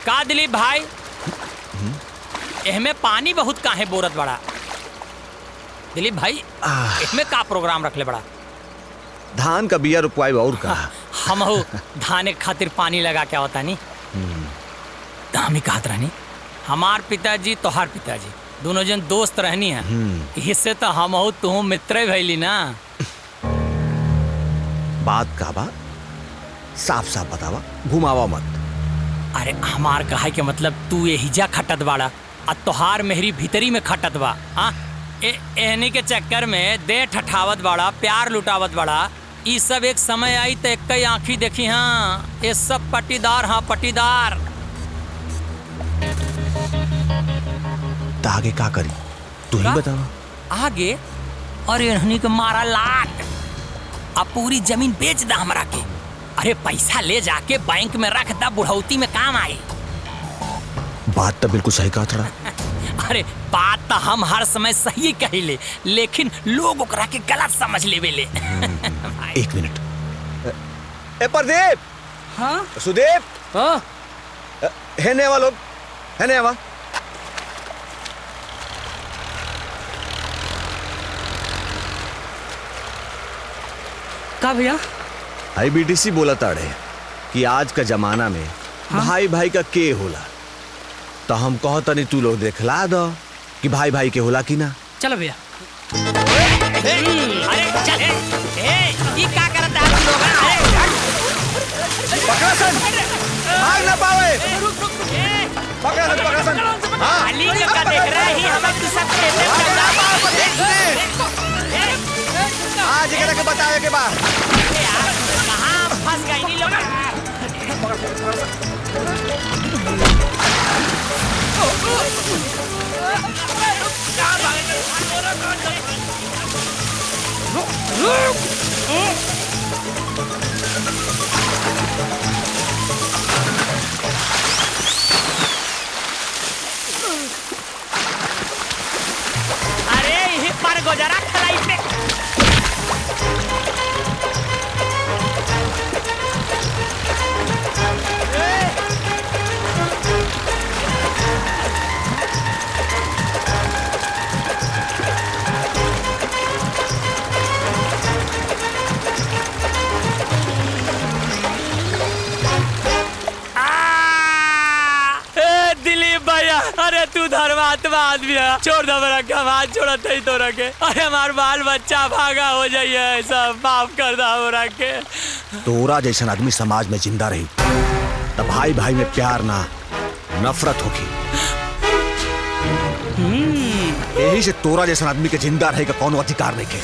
का दिलीप भाई एहमे पानी बहुत काहे बोरत बड़ा। दिलीप भाई इसमें का प्रोग्राम रख ले बड़ा। धान का बिया रुपवाई और का हम धान के खातिर पानी लगा क्या होता नहीं। हम ही कहत रहनी हमार पिताजी तोहार पिताजी दोनों जन दोस्त रहनी है। इससे तो हम तू मित्र भैली ना। बात का बा साफ साफ बतावा, घुमावा मत। अरे हमार कहा के मतलब तू एहिजा खटत बाड़ा और तोहार मेहरी भीतरी में खटत बा। एहनी के चक्कर में दे ठठावत बाड़ा, प्यार लुटावत बाड़ा। ई सब एक समय आई तो एक ही आंखी देखी। हाँ ये सब पटीदार। हाँ पटीदार। तो आगे का करी तू ही बतावा। आगे और एहनी के मारा लाट अब पूरी जमीन बेच दा हमरा के। अरे पैसा ले जाके बैंक में रख दा, बुढ़ौती में काम आई। बात तो बिल्कुल सही कहा था। अरे बात तो हम हर समय सही कहिले, लेकिन लोग ओकरा के गलत समझ लेवे ले। एक मिनट। ए प्रदीप। हाँ सुदीप। हाँ है नेवा लोग, है नेवा। का भैया IBTC बोला ताड़े कि आज का जमाना में भाई भाई का के होला। तो हम कहता नहीं तू लोग देखला दो कि भाई भाई के होला कि ना। चलो भैया। अरे चल ये क्या करता है तुम लोग। पकड़ा सन, भाग ना पावे। पकड़ा सन। हाँ अली का देख रहा है हमें तू सब खेलने आज के के बतावे के बाद कहाँ फंस गई नी लोग। अरे यही पर गुजरा खलाई पे। अरे तू धर्मात्मा आदमी है, छोड़ दो मेरा क्या बात छोड़ा ही तो रखे। अरे हमार बाल बच्चा भागा हो जाइए, सब माफ कर दो हो रखे। तोरा जैसा आदमी समाज में जिंदा रही तब भाई भाई में प्यार ना नफरत होगी। यही से तोरा जैसा आदमी के जिंदा रहे का कौन अधिकार नहीं के।